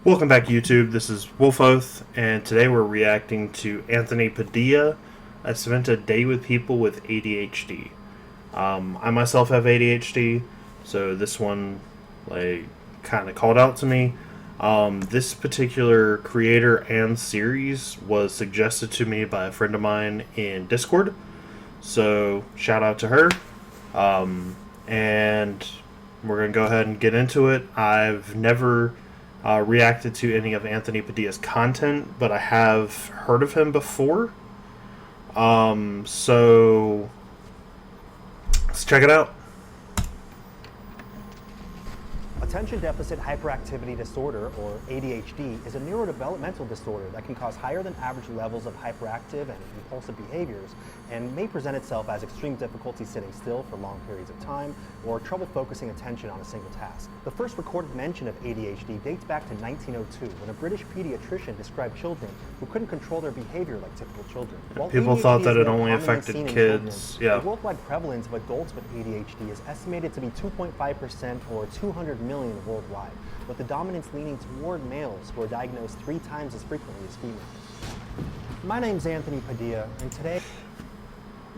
Welcome back, YouTube. This is Wolfoth, and today we're reacting to Anthony Padilla. I spent a day with people with ADHD. I myself have ADHD, so this one, kind of called out to me. This particular creator and series was suggested to me by a friend of mine in Discord, so shout out to her. And we're going to go ahead and get into it. I've never reacted to any of Anthony Padilla's content, but I have heard of him before. So let's check it out. Attention deficit hyperactivity disorder, or ADHD, is a neurodevelopmental disorder that can cause higher than average levels of hyperactive and impulsive behaviors and may present itself as extreme difficulty sitting still for long periods of time or trouble focusing attention on a single task. The first recorded mention of ADHD dates back to 1902 when a British pediatrician described children who couldn't control their behavior like typical children. While People ADHD thought that is it more only commonly affected seen in kids. children, Yeah. the worldwide prevalence of adults with ADHD is estimated to be 2.5% or 200 million worldwide, with the dominance leaning toward males who are diagnosed 3 times as frequently as females. My name's Anthony Padilla, and today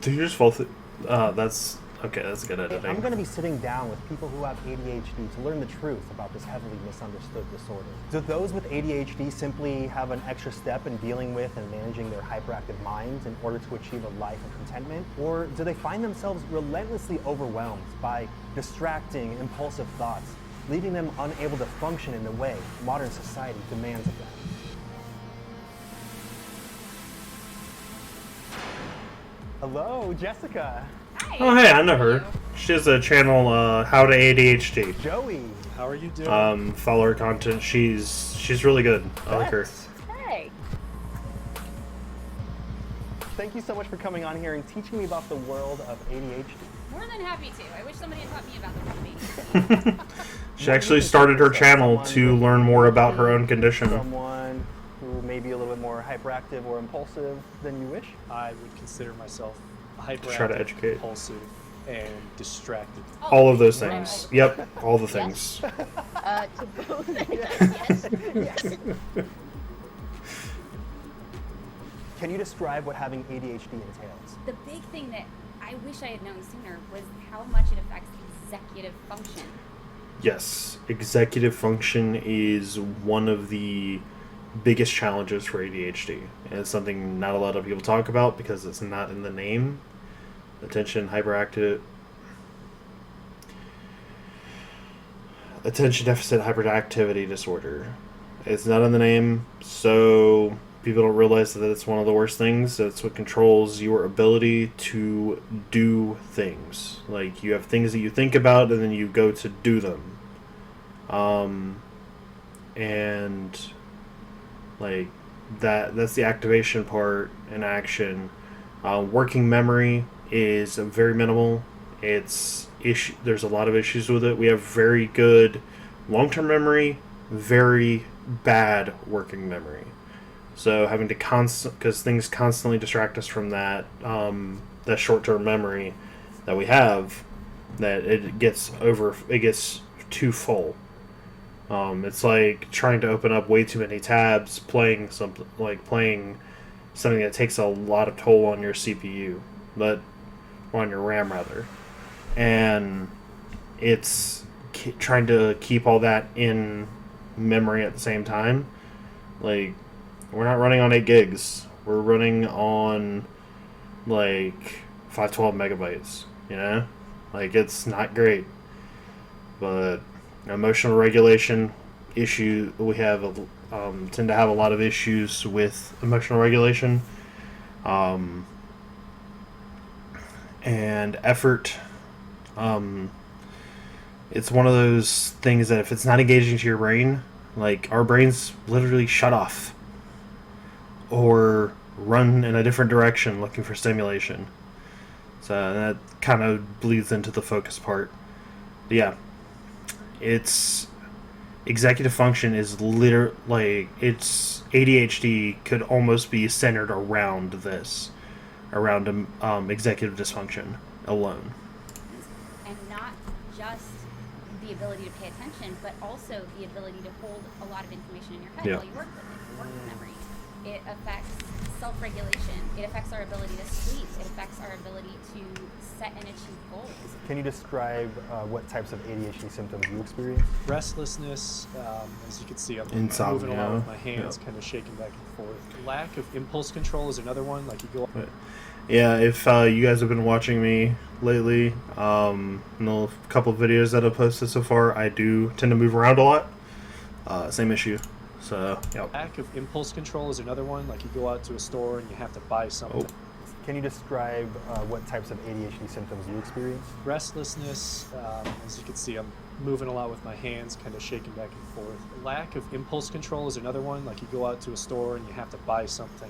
Did you just fall through? That's okay. That's good editing. I'm going to be sitting down with people who have ADHD to learn the truth about this heavily misunderstood disorder. Do those with ADHD simply have an extra step in dealing with and managing their hyperactive minds in order to achieve a life of contentment? Or do they find themselves relentlessly overwhelmed by distracting, impulsive thoughts, leaving them unable to function in the way modern society demands of them? Hello, Jessica. Hi. Oh, hey, I know How her. are you? She has a channel, How to ADHD. Joey. How are you doing? Follow her content. She's really good. I like her. Hey. Thank you so much for coming on here and teaching me about the world of ADHD. More than happy to. I wish somebody had taught me about the world of ADHD. She actually started her channel to learn more about her own condition. Someone who may be a little bit more hyperactive or impulsive than you wish. I would consider myself hyperactive, Try to educate. impulsive, and distracted. All of those things. Yep, all the things. To both. Yes. Yes. Can you describe what having ADHD entails? The big thing that I wish I had known sooner was how much it affects executive function. Yes, executive function is one of the biggest challenges for ADHD. And it's something not a lot of people talk about because it's not in the name. Attention deficit hyperactivity disorder. It's not in the name, so people don't realize that it's one of the worst things. It's what controls your ability to do things. Like, you have things that you think about and then you go to do them. And like that's the activation part in action. Working memory is very minimal. There's a lot of issues with it. We have very good long-term memory, very bad working memory. So having to because things constantly distract us from that short-term memory that we have, that it gets too full. It's like trying to open up way too many tabs, playing something that takes a lot of toll on your CPU, or on your RAM rather, and it's trying to keep all that in memory at the same time. Like, we're not running on 8 gigs. We're running on 512 megabytes. You know, it's not great, but emotional regulation issue. We have tend to have a lot of issues with emotional regulation, and effort. It's one of those things that if it's not engaging to your brain, our brains literally shut off or run in a different direction looking for stimulation. So that kind of bleeds into the focus part. But yeah. It's executive function is it's ADHD could almost be centered around this, around executive dysfunction alone. And not just the ability to pay attention, but also the ability to hold a lot of information in your head Yeah. while you work with it, work with memory. It affects self-regulation. It affects our ability to sleep. It affects our ability to set and achieve goals. Can you describe what types of ADHD symptoms you experience? Restlessness, as you can see, I'm Insomnia. moving around with my hands, Yeah. kind of shaking back and forth. Lack of impulse control is another one. Like you go. But, yeah, if you guys have been watching me lately, in the couple of videos that I've posted so far, I do tend to move around a lot. Same issue. So, yeah. Lack of impulse control is another one. Like you go out to a store and you have to buy something. Oh. Can you describe what types of ADHD symptoms you experience? Restlessness, as you can see, I'm moving a lot with my hands, kind of shaking back and forth. Lack of impulse control is another one. Like you go out to a store and you have to buy something.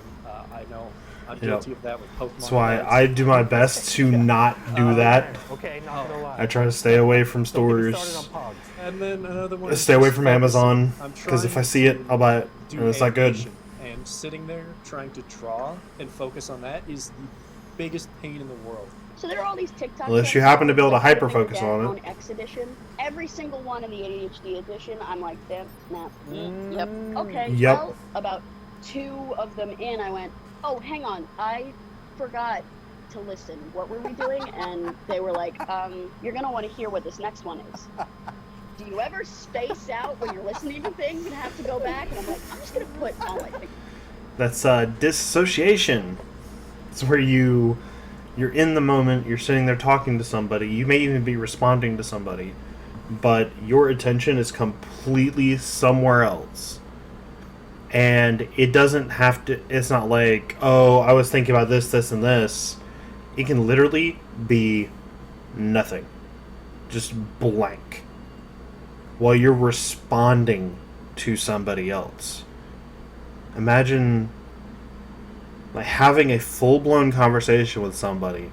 I know I'm guilty of that with Pokemon. That's why cards. I do my best to not do that. Okay, not gonna lie. I try to stay away from Don't get me stores. started on Pogs. And then another one. is Stay away just from focusing. Amazon, I'm because if I trying see it, to I'll buy it, do and it's not good. animation, and sitting there trying to draw and focus on that is the biggest pain in the world. So there are all these TikTok. Unless you channels happen to be able to that put hyper-focus them on on it. X edition. Every single one in the ADHD edition, I'm like, damn, nah, Mm. yep, okay. Yep. Well, about 2 of them in, I went, oh, hang on, I forgot to listen. What were we doing? And they were like, you're gonna want to hear what this next one is. Do you ever space out when you're listening to things and have to go back? And I'm like, I'm just gonna put all my things. That's disassociation. It's where you're in the moment, you're sitting there talking to somebody, you may even be responding to somebody, but your attention is completely somewhere else. And it doesn't have to, it's not like, oh, I was thinking about this, this, and this. It can literally be nothing. Just blank. While you're responding to somebody else. Imagine like having a full-blown conversation with somebody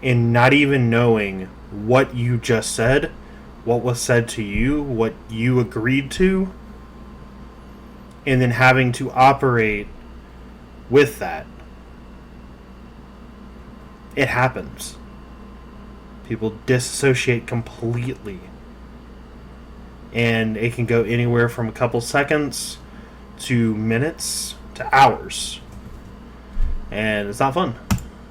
and not even knowing what you just said, what was said to you, what you agreed to, and then having to operate with that. It happens. People disassociate completely. And it can go anywhere from a couple seconds to minutes to hours. And it's not fun.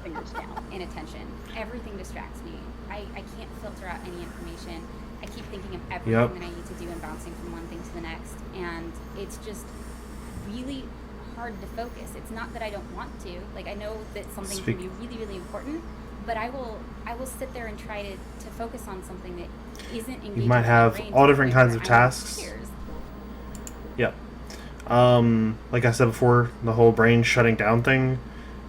Fingers down. Inattention. Everything distracts me. I can't filter out any information. I keep thinking of everything Yep. that I need to do and bouncing from one thing to the next. And it's just really hard to focus. It's not that I don't want to. Like, I know that something Speak- can be really, really important, but I will sit there and try to focus on something that isn't engaging. You might my have brain to all the different point kinds where of I'm in tasks. tears. Yep. Like I said before, the whole brain shutting down thing,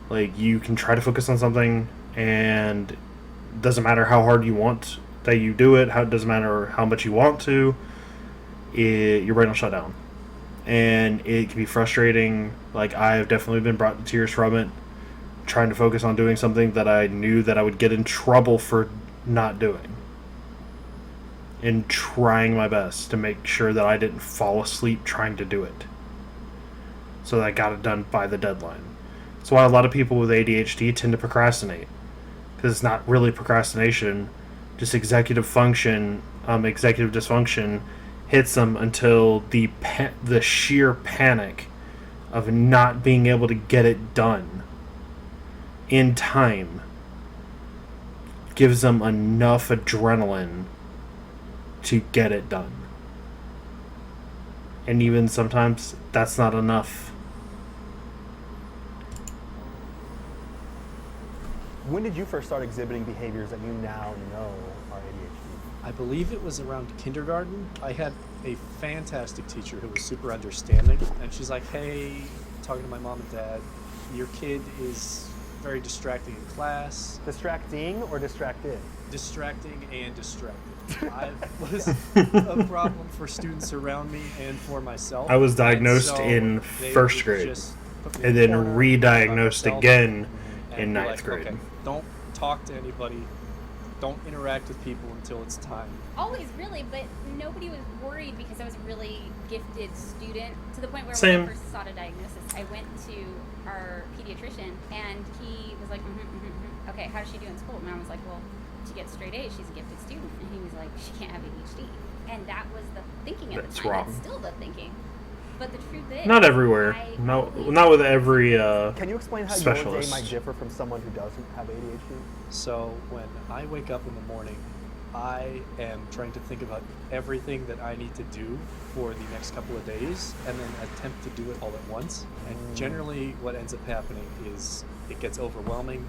like you can try to focus on something and it doesn't matter how hard you want that you do it, it doesn't matter how much you want to, your brain will shut down. And it can be frustrating. Like I've definitely been brought to tears from it, trying to focus on doing something that I knew that I would get in trouble for not doing. And trying my best to make sure that I didn't fall asleep trying to do it. So that I got it done by the deadline. That's why a lot of people with ADHD tend to procrastinate. Because it's not really procrastination, just executive dysfunction hits them until the sheer panic of not being able to get it done in time gives them enough adrenaline to get it done. And even sometimes that's not enough. When did you first start exhibiting behaviors that you now know are ADHD? I believe it was around kindergarten. I had a fantastic teacher who was super understanding, and she's like, hey, talking to my mom and dad, your kid is very distracting in class. Distracting or distracted? Distracting and distracted. I was a problem for students around me and for myself. I was And diagnosed so in they first would grade, just put me and in a then corner, re-diagnosed by myself, again and in be ninth like, grade. okay, don't talk to anybody. don't interact with people until it's time. Always, really, but nobody was worried because I was a really gifted student, to the point where Same. when I first sought a diagnosis, I went to our pediatrician, and he was like, okay, how does she do in school? And I was like, well, she gets straight A's, she's a gifted student. And he was like, she can't have ADHD. And that was the thinking at That's the time. wrong. That's still the thinking. But the truth is, Not everywhere. No, not with every Can you explain how your specialist. day might differ from someone who doesn't have ADHD? So when I wake up in the morning, I am trying to think about everything that I need to do for the next couple of days and then attempt to do it all at once. And generally what ends up happening is it gets overwhelming,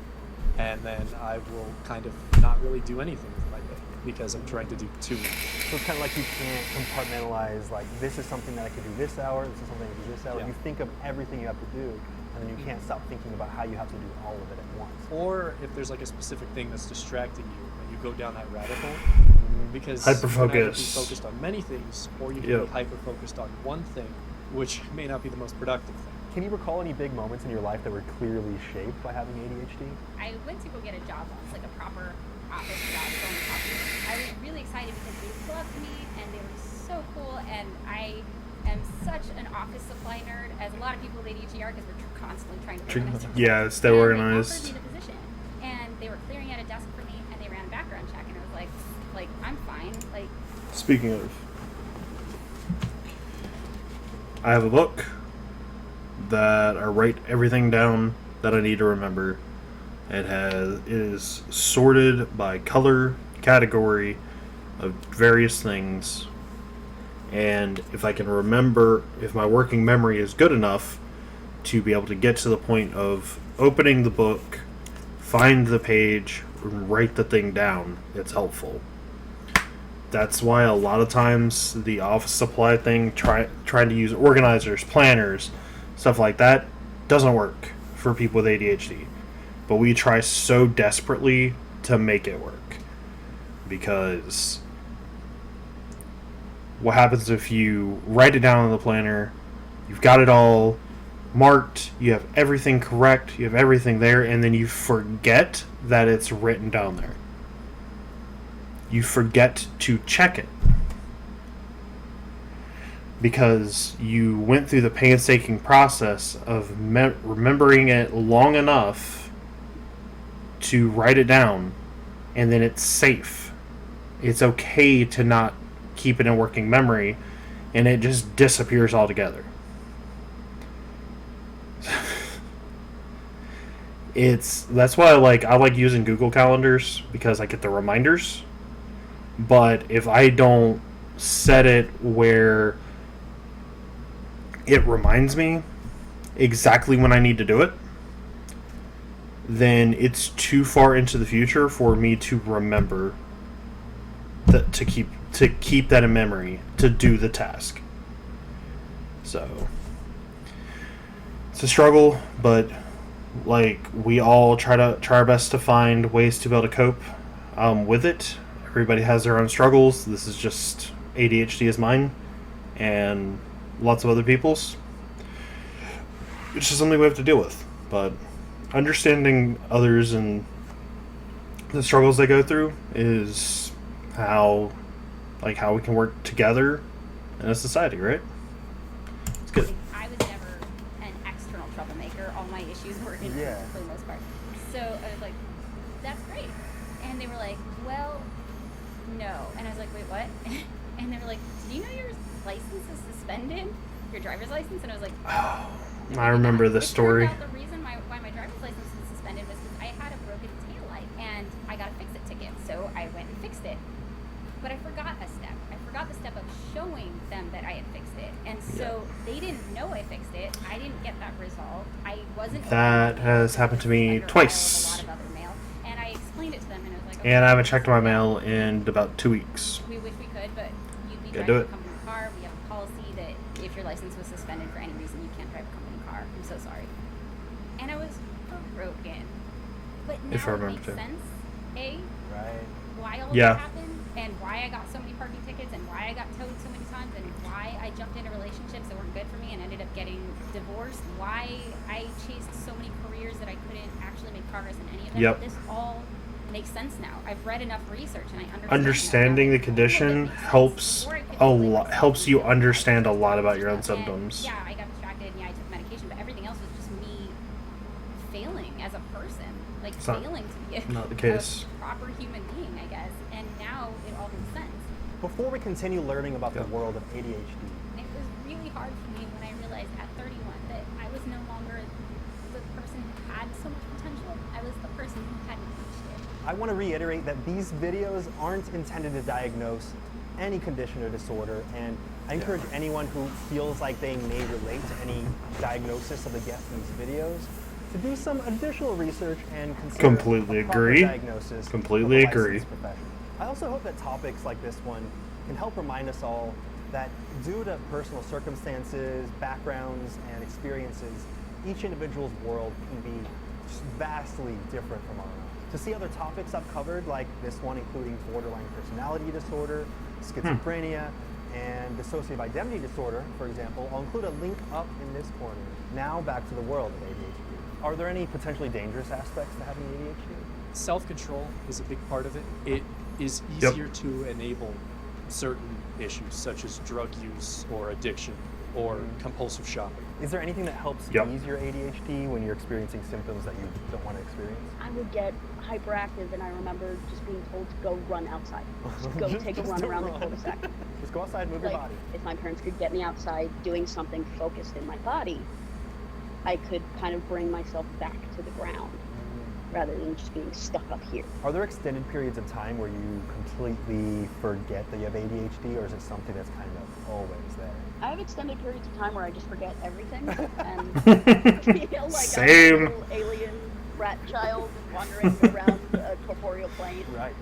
and then I will kind of not really do anything with my day because I'm trying to do too much. So it's kind of like you can't compartmentalize, like, this is something that I could do this hour, this is something I could do this hour. Yeah. You think of everything you have to do, and then you can't stop thinking about how you have to do all of it at once. Or if there's like a specific thing that's distracting you and you go down that rabbit hole, because Hyper-focus. you can either be focused on many things or you can Yep. be hyper-focused on one thing, which may not be the most productive thing. Can you recall any big moments in your life that were clearly shaped by having ADHD? I went to go get a job once, like a proper office job, going to talk to them. I was really excited because they loved me and they were so cool, and I am such an office supply nerd, as a lot of people with ADHD are, because we're constantly trying to organize ourselves. Yeah, stay And organized. They offered me the position, and they were clearing out a desk for me, and they ran a background check, and I was like I'm fine, like. Speaking of, I have a book that I write everything down that I need to remember. It is sorted by color, category of various things, and if I can remember, if my working memory is good enough to be able to get to the point of opening the book, find the page, and write the thing down, it's helpful. That's why a lot of times the office supply thing, trying to use organizers, planners, stuff like that, doesn't work for people with ADHD. But we try so desperately to make it work. Because what happens if you write it down in the planner, you've got it all marked, you have everything correct, you have everything there, and then you forget that it's written down there. You forget to check it. Because you went through the painstaking process of remembering it long enough to write it down, and then it's safe. It's okay to not keep it in working memory, and it just disappears altogether. That's why I like using Google Calendars, because I get the reminders. But if I don't set it where it reminds me exactly when I need to do it, then it's too far into the future for me to remember that to keep that in memory to do the task. So it's a struggle, but we all try our best to find ways to be able to cope with it. Everybody has their own struggles. This is just ADHD is mine, and lots of other people's. It's just something we have to deal with. But understanding others and the struggles they go through is how we can work together in a society, right? It's good. I was never an external troublemaker. All my issues were internal for the most part. So I was like, that's great. And they were like, well, no. And I was like, wait, what? And they were like, do you know your license is suspended? Your driver's license? And I was like, Oh, I remember this story. The reason why my driver's license was suspended was because I had a broken taillight and I got a fix-it ticket. So I went and fixed it. But I forgot a step. I forgot the step of showing them that I had fixed it. And so they didn't know I fixed it. I didn't get that resolved. I wasn't. That has happened to me under twice. a lot of other mail. And I explained it to them, and I was like, okay, And I haven't checked my mail in about 2 weeks. we wish we could, but you'd be Gotta driving do a it. company car. We have a policy that if your license was suspended for any reason, you can't drive a company car. I'm so sorry. And I was broken. But now If I it remember makes to. sense. Right. Why all Yeah. that happened, and why I got so many parking tickets, and why I got towed so many times, and why I jumped into relationships that weren't good for me and ended up getting divorced, why I chased so many careers that I couldn't actually make progress in any of them. Yep. This all makes sense now. I've read enough research and I understand. Understanding the condition helps helps you understand a lot about your own And, symptoms. yeah, I got distracted and yeah, I took medication, but everything else was just me failing as a person, like It's not- failing to be not the case. a proper human being, I guess. And now it all makes sense. Before we continue learning about the Yeah. world of ADHD, It was really hard for me when I realized at 31 that I was no longer the person who had so much potential. I was the person who hadn't reached it. I want to reiterate that these videos aren't intended to diagnose any condition or disorder, and I encourage anyone who feels like they may relate to any diagnosis of the guests in these videos to do some additional research and consider Completely a proper agree. diagnosis Completely from a agree. licensed professional. I also hope that topics like this one can help remind us all that due to personal circumstances, backgrounds, and experiences, each individual's world can be vastly different from our own. To see other topics I've covered, like this one including borderline personality disorder, schizophrenia, and dissociative identity disorder, for example, I'll include a link up in this corner. Now back to the world of ADHD. Are there any potentially dangerous aspects to having ADHD? Self-control is a big part of it. It is Yep. easier to enable certain issues such as drug use or addiction or compulsive shopping. Is there anything that helps Yep. ease your ADHD when you're experiencing symptoms that you don't want to experience? I would get hyperactive, and I remember just being told to go run outside. Just go take a Just run to around run. the cul-de-sac. Just go outside, move your Like, body. if my parents could get me outside doing something focused in my body, I could kind of bring myself back to the ground rather than just being stuck up here. Are there extended periods of time where you completely forget that you have ADHD, or is it something that's kind of always there? I have extended periods of time where I just forget everything and feel like Same. I'm a little alien rat child wandering around a corporeal plane. Right.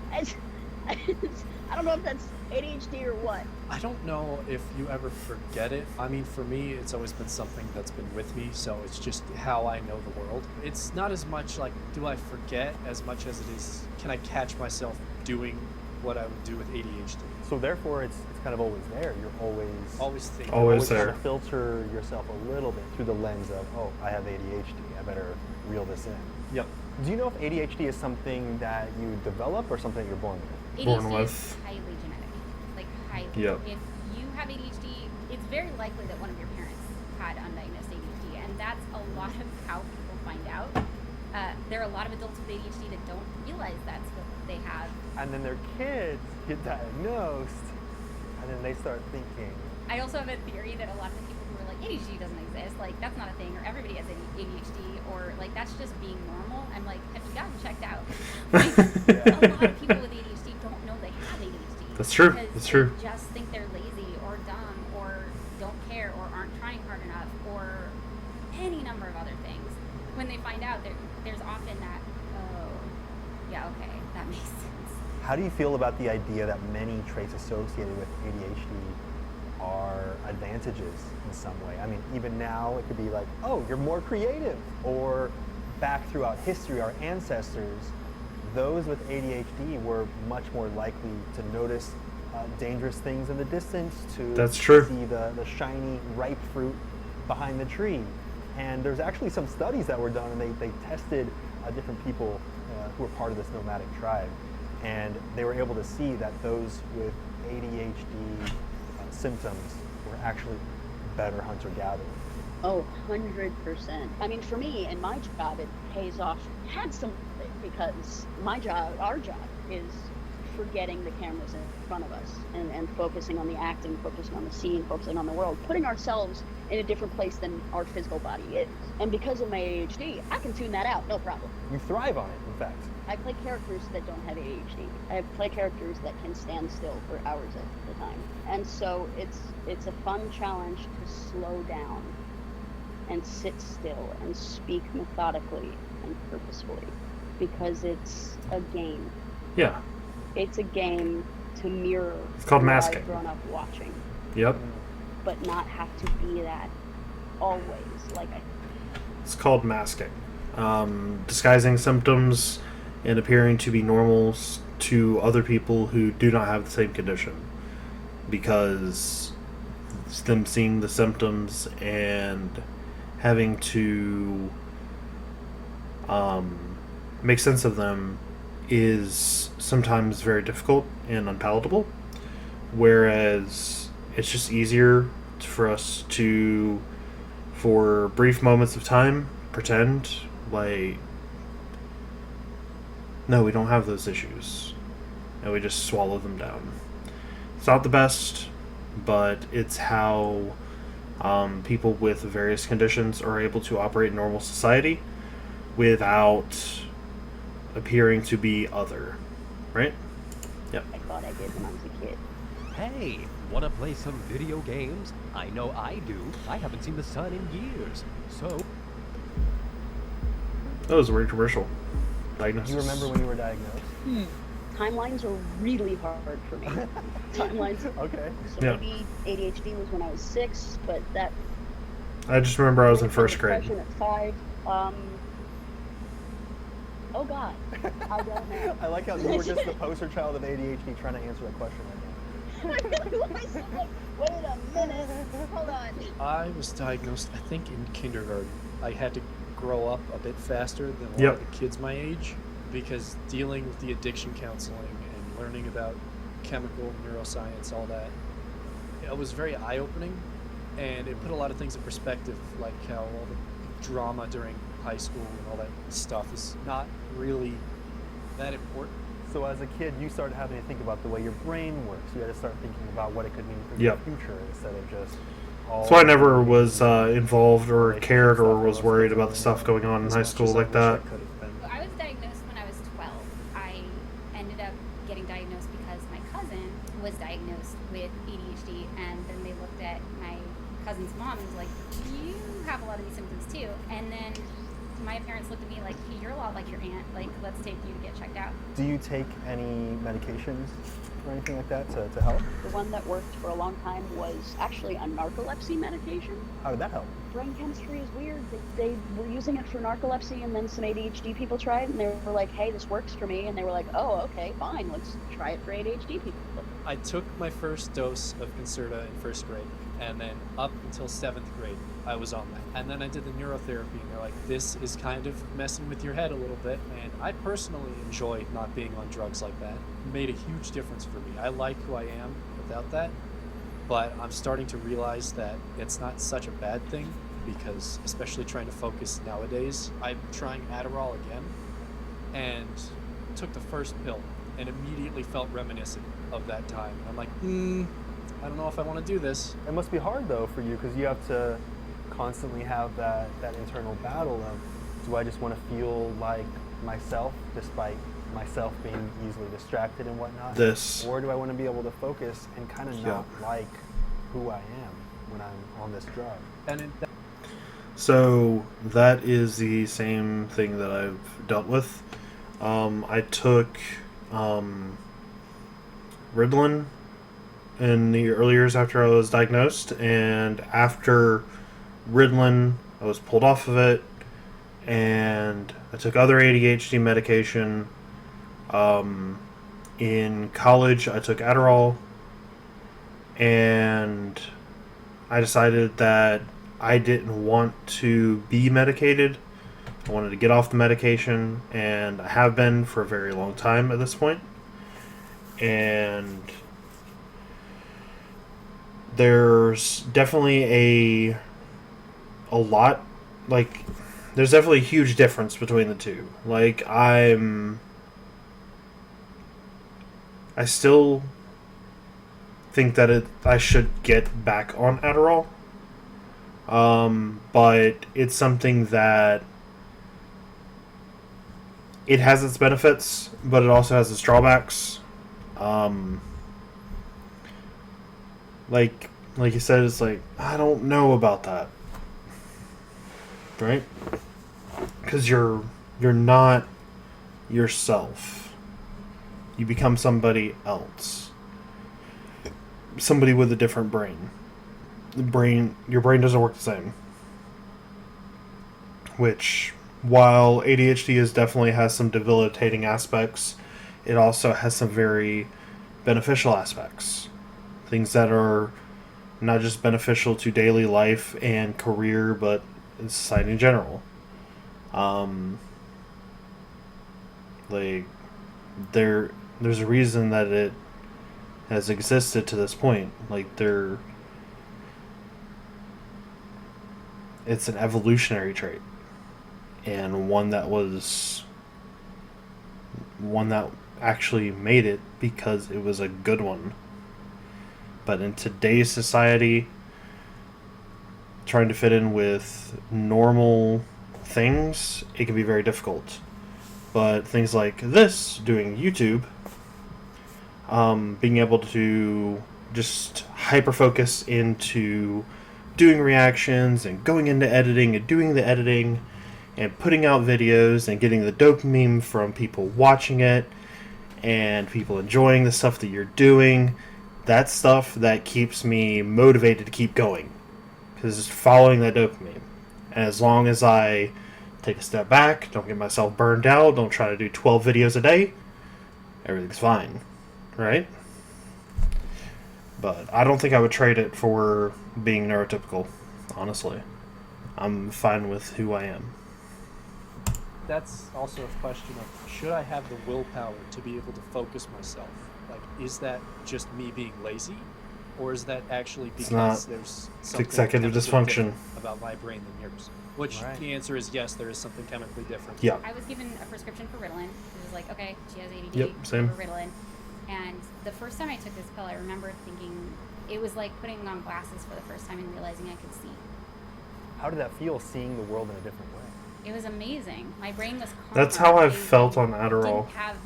I don't know if that's ADHD or what. I don't know if you ever forget it. I mean, for me, it's always been something that's been with me, so it's just how I know the world. It's not as much like, do I forget, as much as it is, can I catch myself doing what I would do with ADHD? So therefore, it's kind of always there. You're Always thinking. Always trying there. to filter yourself a little bit through the lens of, oh, I have ADHD. I better reel this in. Yep. Do you know if ADHD is something that you develop or something that you're born with? Born ADHD with. is highly genetic, like highly. Yep. If you have ADHD, it's very likely that one of your parents had undiagnosed ADHD, and that's a lot of how people find out. There are a lot of adults with ADHD that don't realize that's what they have. And then their kids get diagnosed, and then they start thinking, I also have a theory that a lot of the people who are like, ADHD doesn't exist, like that's not a thing, or everybody has ADHD, or like that's just being normal. I'm like, have you gotten checked out? Like, a lot of people with ADHD don't know they have ADHD. That's true. Because That's they true. just think they're lazy or dumb or don't care or aren't trying hard enough or any number of other things. When they find out, there's often that, oh, yeah, okay, that makes sense. how do you feel about the idea that many traits associated with ADHD are advantages in some way? I mean, even now it could be like, oh, you're more creative, or back throughout history, our ancestors, those with ADHD were much more likely to notice dangerous things in the distance, to That's true. see the shiny, ripe fruit behind the tree. And there's actually some studies that were done, and they tested different people who were part of this nomadic tribe. And they were able to see that those with ADHD symptoms were actually better hunter-gatherers. Oh, 100%. I mean, for me, in my job, it pays off handsomely because my job, our job, is forgetting the cameras in front of us and focusing on the acting, focusing on the scene, focusing on the world, putting ourselves in a different place than our physical body is. And because of my ADHD, I can tune that out, no problem. You thrive on it, in fact. I play characters that don't have ADHD. I play characters that can stand still for hours at a time. And so it's a fun challenge to slow down and sit still and speak methodically and purposefully, because it's a game. Yeah. It's a game to mirror It's called what masking. I've grown up watching, Yep. but not have to be that always. Like It's called masking. Disguising symptoms and appearing to be normal to other people who do not have the same condition, because it's them seeing the symptoms and having to make sense of them is sometimes very difficult and unpalatable, whereas it's just easier for us to, for brief moments of time, pretend like, no, we don't have those issues, and we just swallow them down. It's not the best, but it's how people with various conditions are able to operate in normal society without appearing to be other, right? Yep. I thought I did when I was a kid. Hey, wanna play some video games? I know I do. I haven't seen the sun in years. So... That was a weird commercial. Diagnosis. Do you remember when you were diagnosed? Timelines are really hard for me. Timelines. Okay. So Yeah. maybe ADHD was when I was 6, but that. I just remember I was in first grade. Depression at 5. Oh God, I don't know. I like how you were just the poster child of ADHD trying to answer that question right now. I really was. I'm like, wait a minute. Hold on. I was diagnosed, I think, in kindergarten. I had to grow up a bit faster than a lot Yep. of the kids my age, because dealing with the addiction counseling and learning about chemical neuroscience, all that, it was very eye-opening, and it put a lot of things in perspective, like how all the drama during high school and all that stuff is not really that important. So as a kid, you started having to think about the way your brain works. You had to start thinking about what it could mean for Yep. your future instead of just all... So I never was involved or cared or was worried about the stuff going on in As high much school as I like wish I that. could have been. Well, I was diagnosed when I was 12. I ended up getting diagnosed because my cousin was diagnosed with ADHD, and then they looked at my cousin's mom and was like, you have a lot of these symptoms too. And then my parents looked at me like, hey, you're a lot like your aunt. Like, let's take you to get checked out. Do you take any medications or anything like that to help? The one that worked for a long time was actually a narcolepsy medication. How did that help? Brain chemistry is weird. They were using it for narcolepsy, and then some ADHD people tried, and they were like, hey, this works for me. And they were like, oh, okay, fine, let's try it for ADHD people. I took my first dose of Concerta in first grade, and then up until 7th grade, I was on that. And then I did the neurotherapy, and they're like, this is kind of messing with your head a little bit. And I personally enjoy not being on drugs like that. It made a huge difference for me. I like who I am without that, but I'm starting to realize that it's not such a bad thing, because especially trying to focus nowadays, I'm trying Adderall again, and took the first pill, and immediately felt reminiscent of that time. And I'm like, I don't know if I want to do this. It must be hard though for you because you have to constantly have that internal battle of, do I just want to feel like myself despite myself being easily distracted and whatnot? This. Or do I want to be able to focus and kind of not like who I am when I'm on this drug? And So that is the same thing that I've dealt with. I took Ritalin in the early years after I was diagnosed, and after Ritalin, I was pulled off of it, and I took other ADHD medication. In college, I took Adderall, and I decided that I didn't want to be medicated. I wanted to get off the medication, and I have been for a very long time at this point. And there's definitely a lot, like, there's definitely a huge difference between the two. Like, I still think that I should get back on Adderall. But it's something that it has its benefits, but it also has its drawbacks. Like you said, it's like, I don't know about that, right? Because you're not yourself. You become somebody else, somebody with a different brain. Your brain doesn't work the same. Which, while ADHD definitely has some debilitating aspects, it also has some very beneficial aspects. Things that are not just beneficial to daily life and career, but in society in general. Like, there's a reason that it has existed to this point. Like, it's an evolutionary trait, and one that actually made it because it was a good one. But in today's society, trying to fit in with normal things, it can be very difficult. But things like this, doing YouTube, being able to just hyper-focus into doing reactions and going into editing and doing the editing and putting out videos and getting the dopamine from people watching it and people enjoying the stuff that you're doing, that's stuff that keeps me motivated to keep going. Because it's following that dopamine. And as long as I take a step back, don't get myself burned out, don't try to do 12 videos a day, everything's fine. Right? But I don't think I would trade it for being neurotypical, honestly. I'm fine with who I am. That's also a question of, should I have the willpower to be able to focus myself? Like, is that just me being lazy? Or is that actually because there's something executive chemically dysfunction different about my brain than yours? Which the answer is yes, there is something chemically different. Yeah. I was given a prescription for Ritalin. It was like, okay, she has ADD. Yep, same. Give her Ritalin. And the first time I took this pill, I remember thinking it was like putting on glasses for the first time and realizing I could see. How did that feel, seeing the world in a different way? It was amazing. My brain was calmer. That's how I I felt on Adderall. didn't have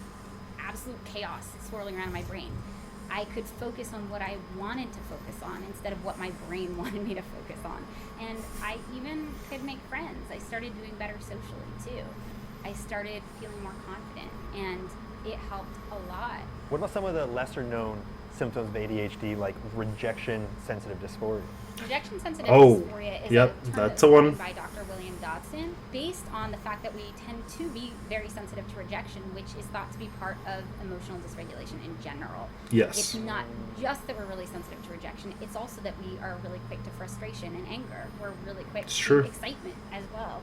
absolute chaos swirling around in my brain. I could focus on what I wanted to focus on instead of what my brain wanted me to focus on. And I even could make friends. I started doing better socially too. I started feeling more confident, and it helped a lot. What about some of the lesser known symptoms of ADHD, like rejection-sensitive dysphoria? Rejection-sensitive Oh, dysphoria is yep, a term that's that's a one. coined by Dr. William Dodson, based on the fact that we tend to be very sensitive to rejection, which is thought to be part of emotional dysregulation in general. Yes. It's not just that we're really sensitive to rejection, it's also that we are really quick to frustration and anger. We're really quick It's to true. excitement as well.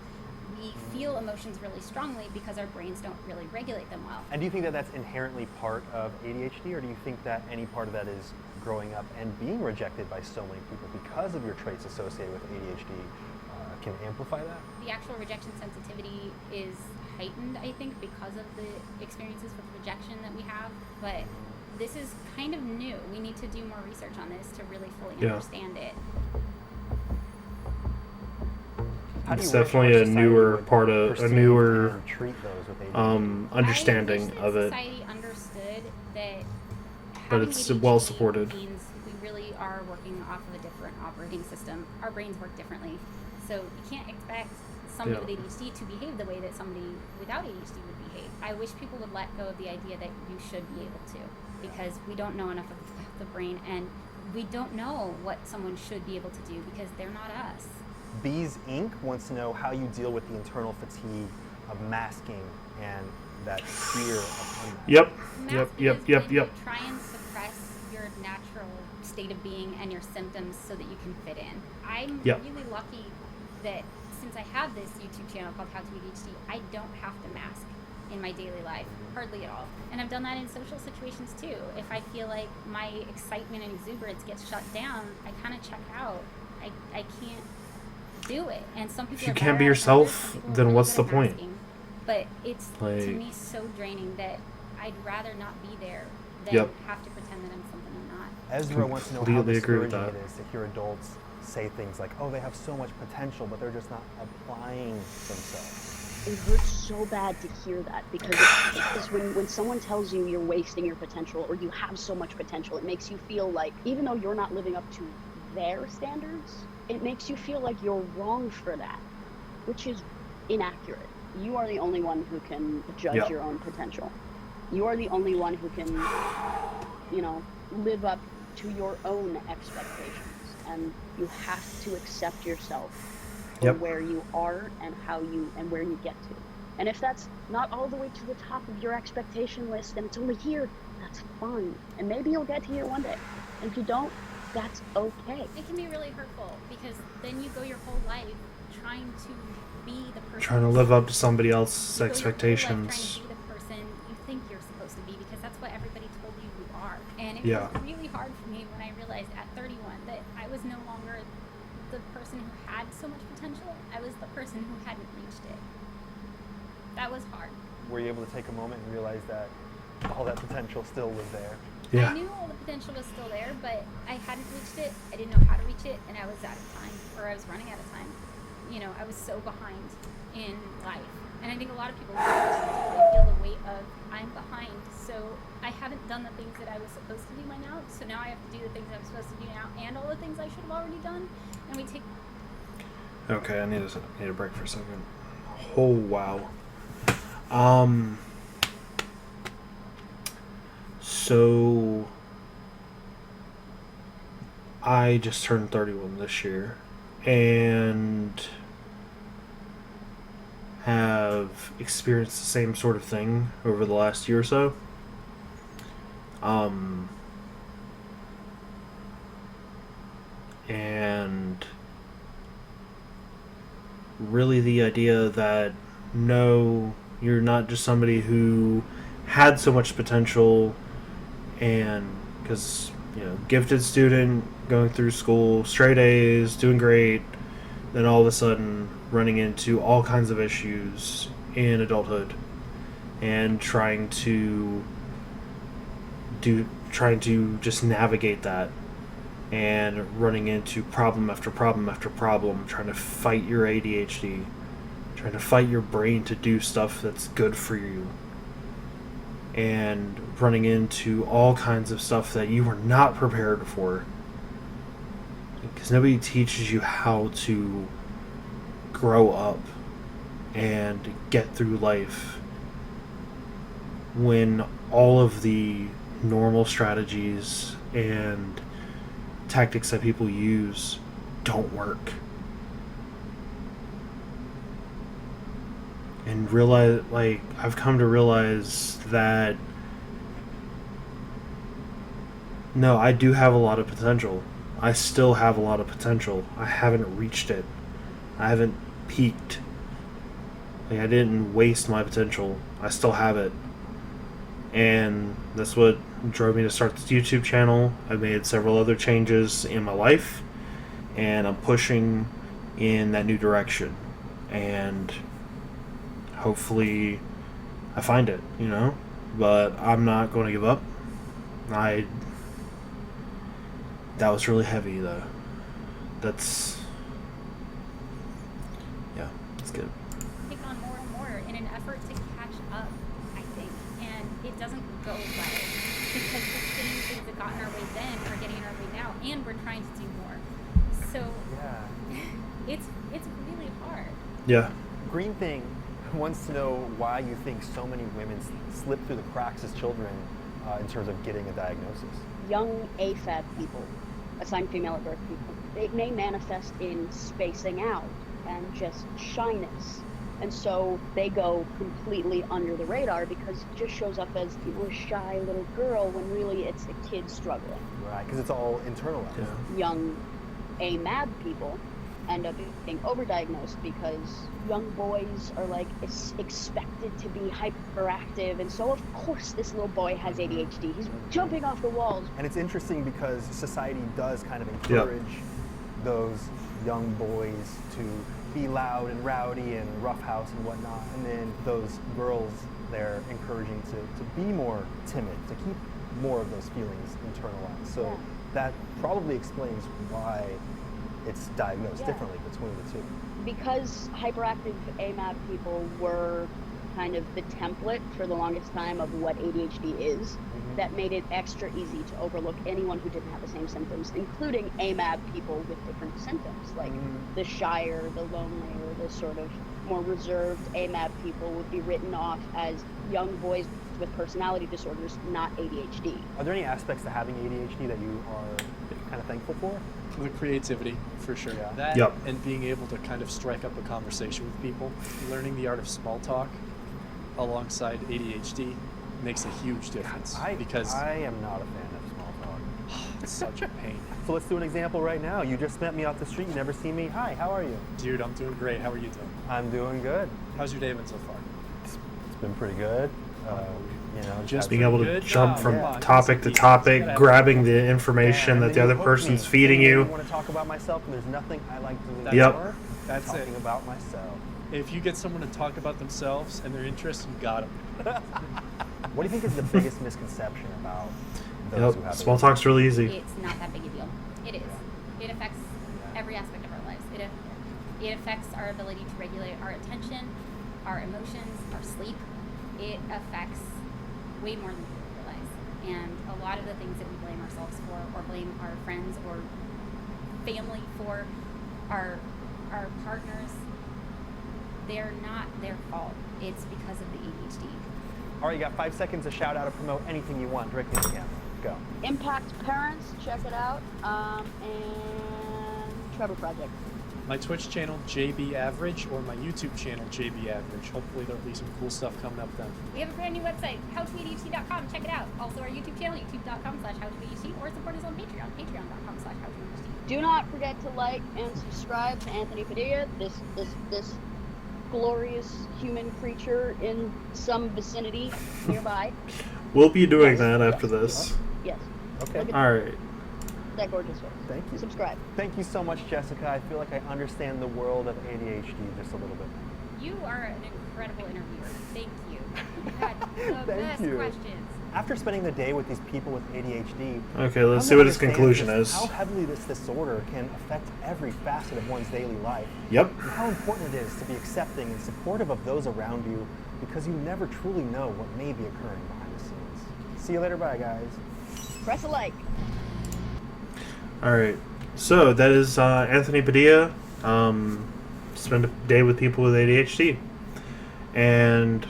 We feel emotions really strongly because our brains don't really regulate them well. And do you think that that's inherently part of ADHD, or do you think that any part of that is growing up and being rejected by so many people because of your traits associated with ADHD can amplify that? The actual rejection sensitivity is heightened, I think, because of the experiences with rejection that we have. But this is kind of new. We need to do more research on this to really fully understand it. How do It's you wish definitely our a society newer would part of a perceive newer and treat those with ADHD? understanding I wish that of it. society understood that But having it's ADHD well supported. means we really are working off of a different operating system. Our brains work differently. So you can't expect somebody with ADHD to behave the way that somebody without ADHD would behave. I wish people would let go of the idea that you should be able to, because we don't know enough about the brain, and we don't know what someone should be able to do because they're not us. Bees Inc. wants to know how you deal with the internal fatigue of masking and that fear of unmasking. Yep. Masking Yep. is Yep. when Yep. you try and suppress your natural state of being and your symptoms so that you can fit in. I'm Yep. really lucky that since I have this YouTube channel called How to ADHD, I don't have to mask in my daily life, hardly at all. And I've done that in social situations too. If I feel like my excitement and exuberance gets shut down, I kind of check out. I can't do it. And some people If you are can't better be at it than yourself, others. Some people are then really what's good the at point? masking. But it's to Like- me so draining that I'd rather not be there than Yep. have to pretend that I'm something I'm not. Ezra wants to know how Completely agree with discouraging that. it is to hear adults say things like, oh, they have so much potential, but they're just not applying themselves. It hurts so bad to hear that, because it's when someone tells you you're wasting your potential or you have so much potential, it makes you feel like, even though you're not living up to their standards, it makes you feel like you're wrong for that, which is inaccurate. You are the only one who can judge Yep. your own potential. You are the only one who can, live up to your own expectations, and you have to accept yourself for Yep. where you are and where you get to. And if that's not all the way to the top of your expectation list and it's only here, that's fine. And maybe you'll get to here one day. And if you don't, that's okay. It can be really hurtful because then you go your whole life trying to be the person. Trying to live up to somebody else's You go your whole life expectations. Trying to be the person you think you're supposed to And Yeah. it was really hard for me when I realized at 31 that I was no longer the person who had so much potential. I was the person who hadn't reached it. That was hard. Were you able to take a moment and realize that all that potential still was there? Yeah. I knew all the potential was still there, but I hadn't reached it. I didn't know how to reach it, and I was out of time, or I was running out of time. You know, I was so behind in life. And I think a lot of people feel the weight of, I'm behind, so I haven't done the things that I was supposed to do by now, so now I have to do the things I'm supposed to do now, and all the things I should have already done, and we take... Okay, I need a break for a second. Oh, wow. So I just turned 31 this year and have experienced the same sort of thing over the last year or so. And really the idea that no, you're not just somebody who had so much potential, and because, you know, gifted student going through school, straight A's, doing great, then all of a sudden running into all kinds of issues in adulthood and trying to just navigate that, and running into problem after problem after problem, trying to fight your ADHD, trying to fight your brain to do stuff that's good for you, and running into all kinds of stuff that you were not prepared for, because nobody teaches you how to grow up and get through life when all of the normal strategies and tactics that people use don't work. And I've come to realize that no, I do have a lot of potential. I still have a lot of potential. I haven't reached it. I haven't peaked. I didn't waste my potential. I still have it. And that's what drove me to start this YouTube channel. I made several other changes in my life, and I'm pushing in that new direction. And hopefully I find it, you know? But I'm not going to give up. That was really heavy, though. That's good. Take on more and more in an effort to catch up, I think. And it doesn't go well because the same things that got in our way then are getting in our way now, and we're trying to do more. So it's really hard. Yeah. Green Thing wants to know why you think so many women slip through the cracks as children in terms of getting a diagnosis. Young AFAB people, assigned female at birth people, they may manifest in spacing out and just shyness. And so they go completely under the radar because it just shows up as a shy little girl when really it's a kid struggling. Right, because it's all internalized. Yeah. Young AMAB people end up being overdiagnosed because young boys are like expected to be hyperactive, and so of course this little boy has ADHD. He's jumping off the walls. And it's interesting because society does kind of encourage those young boys to be loud and rowdy and roughhouse and whatnot, and then those girls they're encouraging to be more timid, to keep more of those feelings internalized. So that probably explains why it's diagnosed differently between the two. Because hyperactive AMAB people were kind of the template for the longest time of what ADHD is, that made it extra easy to overlook anyone who didn't have the same symptoms, including AMAB people with different symptoms, like the shyer, the lonelier, the sort of more reserved AMAB people would be written off as young boys with personality disorders, not ADHD. Are there any aspects to having ADHD that you are kind of thankful for? The creativity, for sure. Yeah. That and being able to kind of strike up a conversation with people, learning the art of small talk alongside ADHD makes a huge difference. Because I am not a fan of small talk. it's such a pain. So let's do an example right now. You just met me off the street, you never seen me. Hi, how are you? Dude, I'm doing great. How are you doing? I'm doing good. How's your day been so far? It's been pretty good. Just being able to Good jump job. from Yeah. topic to It's topic, gotta have grabbing the Yeah, information and that then the you other hook person's me. feeding And you. I want to talk about myself, and there's nothing I like doing Yep. more That's than it. talking about myself. If you get someone to talk about themselves and their interests, you got them. What do you think is the biggest misconception about those who Yep, have small ADHD? talk's really easy. It's not that big a deal. It is. It affects every aspect of our lives. It affects our ability to regulate our attention, our emotions, our sleep. It affects way more than people realize. And a lot of the things that we blame ourselves for, or blame our friends or family for, our partners, they're not their fault. It's because of the ADHD. All right, you got 5 seconds to shout out or promote anything you want directly to the camera. Go. Impact Parents, check it out. And Trevor Project. My Twitch channel, JB Average, or my YouTube channel, JB Average. Hopefully there'll be some cool stuff coming up then. We have a brand new website, howtoadhd.com. Check it out. Also our YouTube channel, youtube.com/howtoadhd, or support us on Patreon, patreon.com/howtoadhd. Do not forget to like and subscribe to Anthony Padilla, this glorious human creature in some vicinity nearby. We'll be doing Yes, that yes, after this. Yes. Okay. Look at All right. that gorgeous face. Thank you. Subscribe. Thank you so much, Jessica. I feel like I understand the world of ADHD just a little bit. You are an incredible interviewer. Thank you. You had the Thank best you. questions. After spending the day with these people with ADHD, Okay, let's come see to what his understand conclusion just is. how heavily this disorder can affect every facet of one's daily life. Yep. And how important it is to be accepting and supportive of those around you, because you never truly know what may be occurring behind the scenes. See you later. Bye, guys. Press a like. All right. So that is Anthony Padilla. Spend a day with people with ADHD. And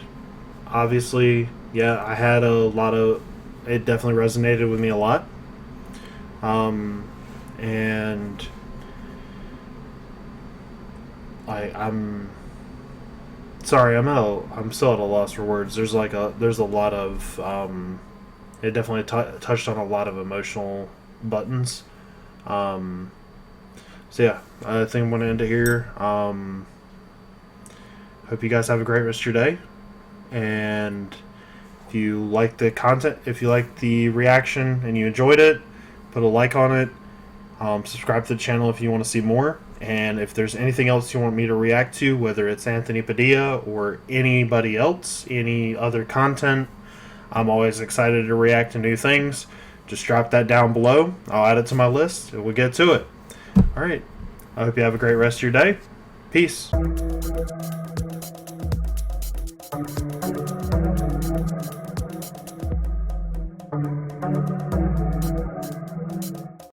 obviously, yeah, I had a lot of... It definitely resonated with me a lot. And I'm sorry, I'm still at a loss for words. There's a lot of it definitely touched on a lot of emotional buttons. So yeah, I think I'm gonna end it here. Hope you guys have a great rest of your day, and if you like the content, if you like the reaction and you enjoyed it, put a like on it. Subscribe to the channel if you want to see more. And if there's anything else you want me to react to, whether it's Anthony Padilla or anybody else, any other content, I'm always excited to react to new things. Just drop that down below. I'll add it to my list and we'll get to it. All right. I hope you have a great rest of your day. Peace.